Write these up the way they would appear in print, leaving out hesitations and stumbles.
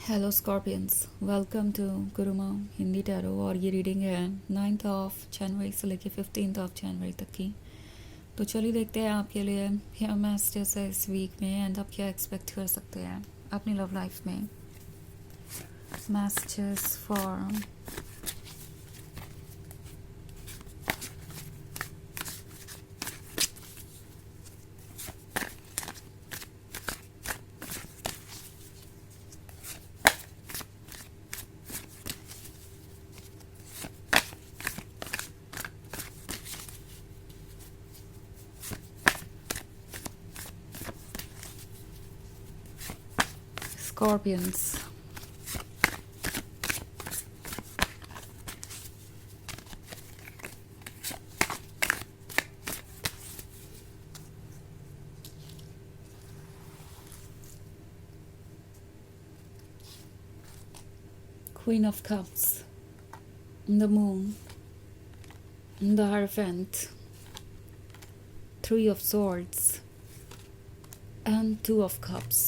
Hello Scorpions, welcome to Guruma Hindi tarot. और ये reading है 9th ऑफ जनवरी से लेके 15th ऑफ जनवरी तक की। तो चलिए देखते हैं आपके लिए क्या मैसेजेस है इस वीक में एंड आप क्या एक्सपेक्ट कर सकते हैं अपनी लव लाइफ में। Messages for scorpions. Queen of Cups, the Moon, the Hierophant, Three of Swords, and Two of Cups.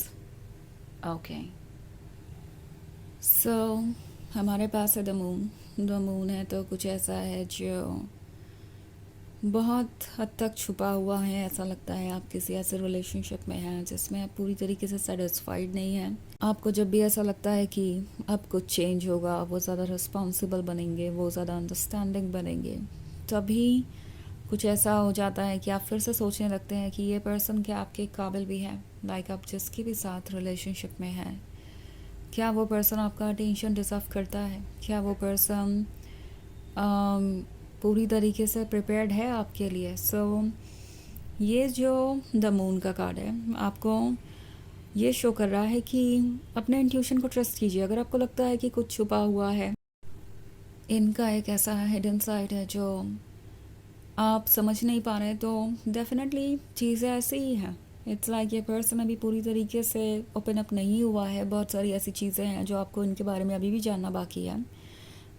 Okay. So हमारे पास है द मून। द मून है तो कुछ ऐसा है जो बहुत हद तक छुपा हुआ है। ऐसा लगता है आप किसी ऐसे रिलेशनशिप में हैं जिसमें आप पूरी तरीके से सेटिस्फाइड नहीं हैं। आपको जब भी ऐसा लगता है कि अब कुछ चेंज होगा, वो ज़्यादा रिस्पॉन्सिबल बनेंगे, वो ज़्यादा अंडरस्टैंडिंग बनेंगे, तभी कुछ ऐसा हो जाता है कि आप फिर से सोचने लगते हैं कि ये पर्सन क्या आपके काबिल भी है। लाइक आप जिसके भी साथ रिलेशनशिप में हैं, क्या वो पर्सन आपका अटेंशन डिज़र्व करता है? क्या वो पर्सन पूरी तरीके से प्रिपेयर्ड है आपके लिए? ये जो द मून का कार्ड है आपको ये शो कर रहा है कि अपने इंट्यूशन को ट्रस्ट कीजिए। अगर आपको लगता है कि कुछ छुपा हुआ है, इनका एक ऐसा हिडन साइड है जो आप समझ नहीं पा रहे, तो डेफिनेटली चीज़ें ऐसे ही हैं। इट्स लाइक ये पर्सन अभी पूरी तरीके से ओपन अप नहीं हुआ है। बहुत सारी ऐसी चीज़ें हैं जो आपको इनके बारे में अभी भी जानना बाकी है।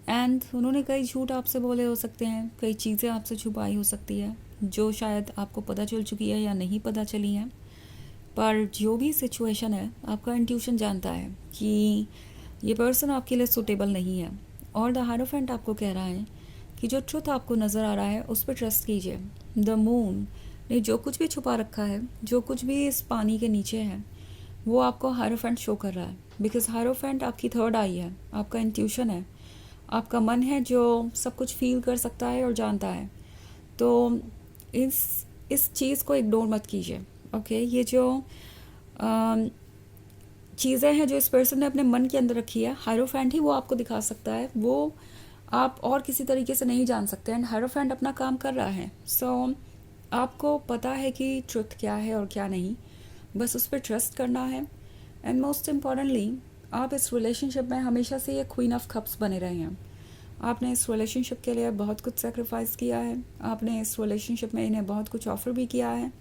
एंड उन्होंने कई झूठ आपसे बोले हो सकते हैं, कई चीज़ें आपसे छुपाई हो सकती है जो शायद आपको पता चल चुकी है या नहीं पता चली हैं। पर जो भी सिचुएशन है, आपका इंट्यूशन जानता है कि ये पर्सन आपके लिए सूटेबल नहीं है। और द हायरोफेंट आपको कह रहा है कि जो ट्रुथ आपको नज़र आ रहा है उस पर ट्रस्ट कीजिए। द मून ने जो कुछ भी छुपा रखा है, जो कुछ भी इस पानी के नीचे है, वो आपको हायरोफेंट शो कर रहा है। बिकॉज हायरोफेंट आपकी थर्ड आई है, आपका इंट्यूशन है, आपका मन है जो सब कुछ फील कर सकता है और जानता है। तो इस चीज़ को इग्नोर मत कीजिए। ओके, ये जो चीज़ें हैं जो इस पर्सन ने अपने मन के अंदर रखी है, हायरोफेंट ही वो आपको दिखा सकता है। वो आप और किसी तरीके से नहीं जान सकते। एंड हायरोफेंट अपना काम कर रहा है। आपको पता है कि ट्रुथ क्या है और क्या नहीं, बस उस पर ट्रस्ट करना है। एंड मोस्ट इम्पॉर्टेंटली, आप इस रिलेशनशिप में हमेशा से ये क्वीन ऑफ कप्स बने रहे हैं। आपने इस रिलेशनशिप के लिए बहुत कुछ सेक्रीफाइस किया है। आपने इस रिलेशनशिप में इन्हें बहुत कुछ ऑफर भी किया है।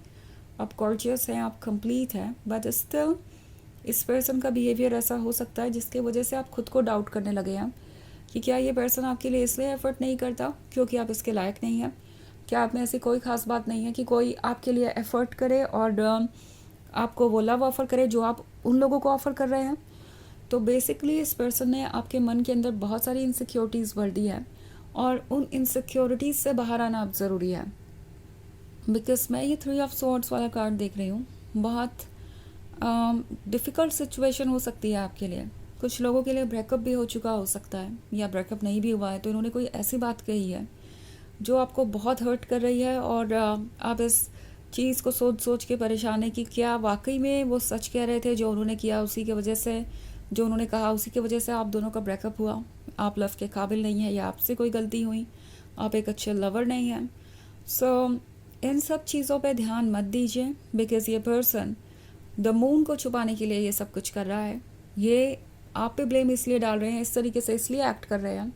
आप कॉर्जियस हैं, आप कंप्लीट हैं, बट स्टिल इस पर्सन का बिहेवियर ऐसा हो सकता है जिसकी वजह से आप खुद को डाउट करने लगे हैं कि क्या ये पर्सन आपके लिए इसलिए एफर्ट नहीं करता क्योंकि आप इसके लायक नहीं हैं। क्या आप में ऐसी कोई ख़ास बात नहीं है कि कोई आपके लिए एफर्ट करे और आपको वो लव ऑफ़र करे जो आप उन लोगों को ऑफ़र कर रहे हैं। तो बेसिकली इस पर्सन ने आपके मन के अंदर बहुत सारी इनसिक्योरिटीज़ भर दी है और उन इनसिक्योरिटीज़ से बाहर आना अब ज़रूरी है। बिकॉज मैं ये 3 ऑफ सॉर्ड्स वाला कार्ड देख रही हूँ। बहुत डिफ़िकल्ट सिचुएशन हो सकती है आपके लिए। कुछ लोगों के लिए ब्रेकअप भी हो चुका हो सकता है, या ब्रेकअप नहीं भी हुआ है तो इन्होंने कोई ऐसी बात कही है जो आपको बहुत हर्ट कर रही है। और आप इस चीज़ को सोच सोच के परेशान है कि क्या वाकई में वो सच कह रहे थे, जो उन्होंने किया उसी की वजह से, जो उन्होंने कहा उसी की वजह से आप दोनों का ब्रेकअप हुआ। आप लव के काबिल नहीं है या आपसे कोई गलती हुई, आप एक अच्छे लवर नहीं हैं। इन सब चीज़ों पे ध्यान मत दीजिए। बिकॉज ये पर्सन द मून को छुपाने के लिए ये सब कुछ कर रहा है। ये आप पे ब्लेम इसलिए डाल रहे हैं, इस तरीके से इसलिए एक्ट कर रहे हैं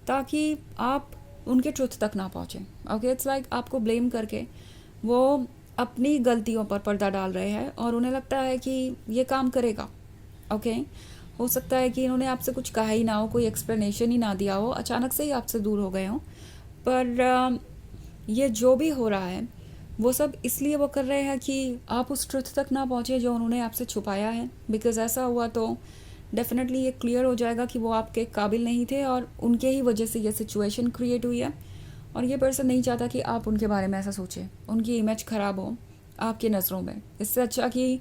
ताकि आप उनके ट्रुथ तक ना पहुँचें। ओके, इट्स लाइक आपको ब्लेम करके वो अपनी गलतियों पर पर्दा डाल रहे हैं और उन्हें लगता है कि ये काम करेगा। ओके, हो सकता है कि इन्होंने आपसे कुछ कहा ही ना हो, कोई एक्सप्लेनेशन ही ना दिया हो, अचानक से ही आपसे दूर हो गए हों। पर ये जो भी हो रहा है वो सब इसलिए वो कर रहे हैं कि आप उस ट्रुथ तक ना पहुँचे जो उन्होंने आपसे छुपाया है। बिकॉज ऐसा हुआ तो डेफिनेटली ये क्लियर हो जाएगा कि वो आपके काबिल नहीं थे और उनके ही वजह से ये सिचुएशन क्रिएट हुई है। और ये पर्सन नहीं चाहता कि आप उनके बारे में ऐसा सोचें, उनकी इमेज ख़राब हो आपकी नज़रों में। इससे अच्छा कि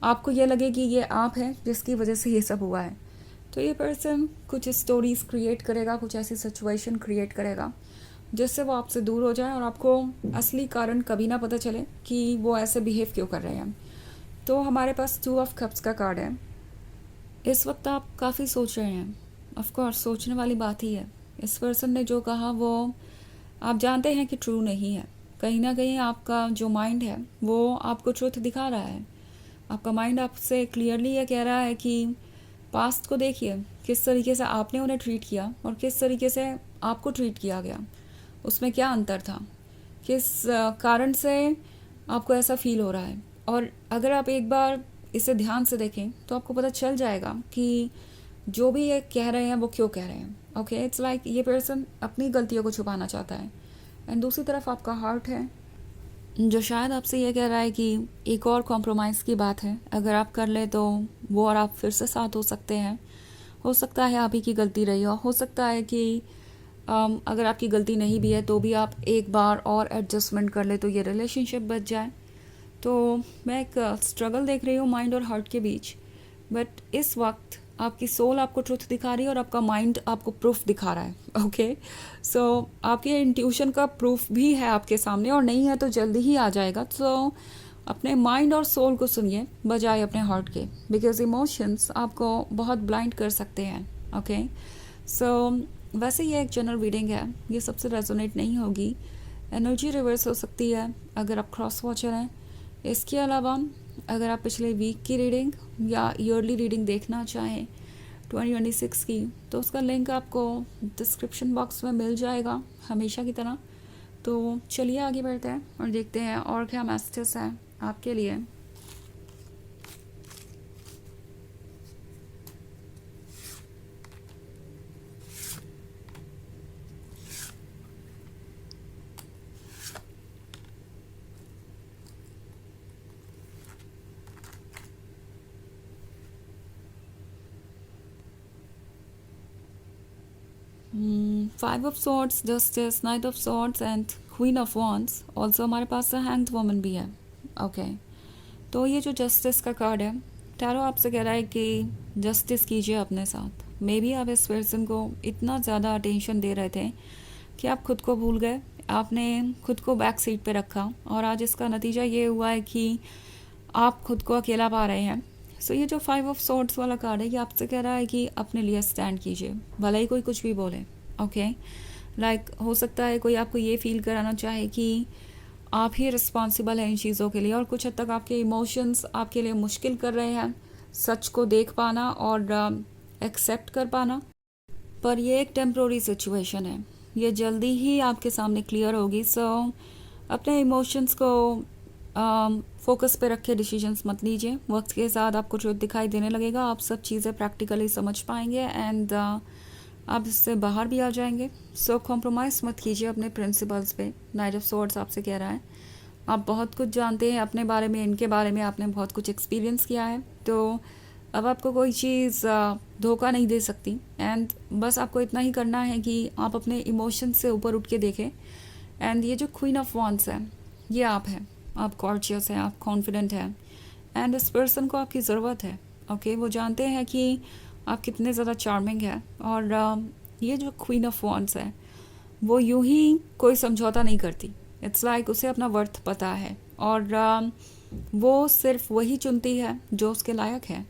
आपको ये लगे कि ये आप हैं जिसकी वजह से ये सब हुआ है। तो ये पर्सन कुछ स्टोरीज़ क्रिएट करेगा, कुछ ऐसी सिचुएशन क्रिएट करेगा जिससे वो आपसे दूर हो जाए और आपको असली कारण कभी ना पता चले कि वो ऐसे बिहेव क्यों कर रहे हैं। तो हमारे पास 2 ऑफ कप्स का कार्ड है। इस वक्त आप काफ़ी सोच रहे हैं, ऑफ कोर्स सोचने वाली बात ही है। इस पर्सन ने जो कहा वो आप जानते हैं कि ट्रू नहीं है। कहीं ना कहीं आपका जो माइंड है वो आपको ट्रुथ दिखा रहा है। आपका माइंड आपसे क्लियरली ये कह रहा है कि पास्ट को देखिए, किस तरीके से आपने उन्हें ट्रीट किया और किस तरीके से आपको ट्रीट किया गया, उसमें क्या अंतर था, किस कारण से आपको ऐसा फील हो रहा है। और अगर आप एक बार इसे ध्यान से देखें तो आपको पता चल जाएगा कि जो भी ये कह रहे हैं वो क्यों कह रहे हैं। ओके, इट्स लाइक ये पर्सन अपनी गलतियों को छुपाना चाहता है। एंड दूसरी तरफ आपका हार्ट है जो शायद आपसे ये कह रहा है कि एक और कॉम्प्रोमाइज़ की बात है, अगर आप कर ले तो वो और आप फिर से साथ हो सकते हैं। हो सकता है आप ही की गलती रही हो सकता है कि अगर आपकी गलती नहीं भी है तो भी आप एक बार और एडजस्टमेंट कर ले तो ये रिलेशनशिप बच जाए। तो मैं एक स्ट्रगल देख रही हूँ माइंड और हार्ट के बीच, बट इस वक्त आपकी सोल आपको ट्रुथ दिखा रही है और आपका माइंड आपको प्रूफ दिखा रहा है। ओके, सो आपके इंट्यूशन का प्रूफ भी है आपके सामने और नहीं है तो जल्दी ही आ जाएगा। तो अपने माइंड और सोल को सुनिए बजाय अपने हार्ट के, बिकॉज इमोशंस आपको बहुत ब्लाइंड कर सकते हैं। ओके, सो वैसे ये एक जनरल रीडिंग है, ये सबसे रेजोनेट नहीं होगी। एनर्जी रिवर्स हो सकती है अगर आप क्रॉस वॉचर हैं। इसके अलावा अगर आप पिछले वीक की रीडिंग या ईयरली रीडिंग देखना चाहें 2026 की, तो उसका लिंक आपको डिस्क्रिप्शन बॉक्स में मिल जाएगा हमेशा की तरह। तो चलिए आगे बढ़ते हैं और देखते हैं और क्या मैसेजेस हैं आपके लिए। Five of swords, justice, night of swords and queen of wands. Also हमारे पास हैंग्ड वुमन भी है। ओके, तो ये जो जस्टिस का कार्ड है, टैरो आपसे कह रहा है कि जस्टिस कीजिए अपने साथ। मे बी आप इस पर्सन को इतना ज़्यादा अटेंशन दे रहे थे कि आप खुद को भूल गए, आपने खुद को बैक सीट पे रखा और आज इसका नतीजा ये हुआ है कि आप खुद को अकेला पा रहे हैं। सो ये जो 5 ऑफ सॉर्ड्स वाला कार्ड है, ये आपसे कह रहा है कि अपने लिए स्टैंड कीजिए, भले ही कोई कुछ भी बोले। ओके, लाइक हो सकता है कोई आपको ये फील कराना चाहे कि आप ही रिस्पॉन्सिबल हैं इन चीज़ों के लिए, और कुछ हद तक आपके इमोशंस आपके लिए मुश्किल कर रहे हैं सच को देख पाना और एक्सेप्ट कर पाना। पर ये एक टेम्प्रोरी सिचुएशन है, ये जल्दी ही आपके सामने क्लियर होगी। सो अपने इमोशंस को फोकस पे रख के डिसीजंस मत लीजिए। वक्त के साथ आपको ट्रुथ दिखाई देने लगेगा, आप सब चीज़ें प्रैक्टिकली समझ पाएंगे एंड आप इससे बाहर भी आ जाएंगे। सो कॉम्प्रोमाइज़ मत कीजिए अपने प्रिंसिपल्स पे। नाइट ऑफ सॉर्ड्स आपसे कह रहा है आप बहुत कुछ जानते हैं अपने बारे में, इनके बारे में आपने बहुत कुछ एक्सपीरियंस किया है, तो अब आपको कोई चीज़ धोखा नहीं दे सकती। एंड बस आपको इतना ही करना है कि आप अपने इमोशंस से ऊपर उठ के देखें। एंड ये जो क्वीन ऑफ वॉन्ड्स है, ये आप हैं, आप कॉर्जियस हैं, आप कॉन्फिडेंट हैं एंड इस पर्सन को आपकी ज़रूरत है। ओके, वो जानते हैं कि आप कितने ज़्यादा चार्मिंग हैं। और ये जो क्वीन ऑफ वॉन्ड्स है वो यूं ही कोई समझौता नहीं करती। इट्स लाइक उसे अपना वर्थ पता है और वो सिर्फ वही चुनती है जो उसके लायक है।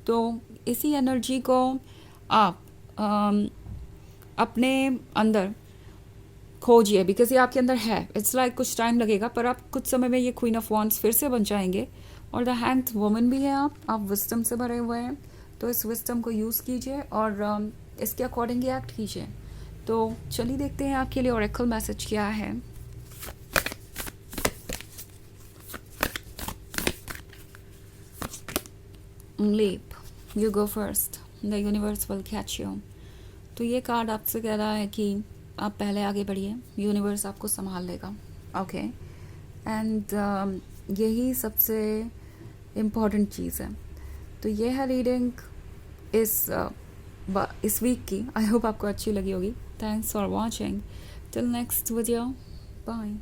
तो इसी एनर्जी को आप अपने अंदर खोजिए, बिकॉज ये आपके अंदर है। इट्स लाइक कुछ टाइम लगेगा पर आप कुछ समय में ये क्वीन ऑफ वॉन्ड्स फिर से बन जाएंगे। और द हैंग्ड वुमन भी है, आप विस्डम से भरे हुए हैं, तो इस विस्डम को यूज़ कीजिए और इसके अकॉर्डिंग एक्ट कीजिए। तो चलिए देखते हैं आपके लिए ओरेकल मैसेज क्या है। Leap, you go first, the universe will catch you. तो ये कार्ड आपसे कह रहा है कि आप पहले आगे बढ़िए, यूनिवर्स आपको संभाल लेगा। ओके, एंड यही सबसे इम्पॉर्टेंट चीज़ है। तो ये है रीडिंग इस वीक की। आई होप आपको अच्छी लगी होगी। Thanks for watching. Till next video, bye.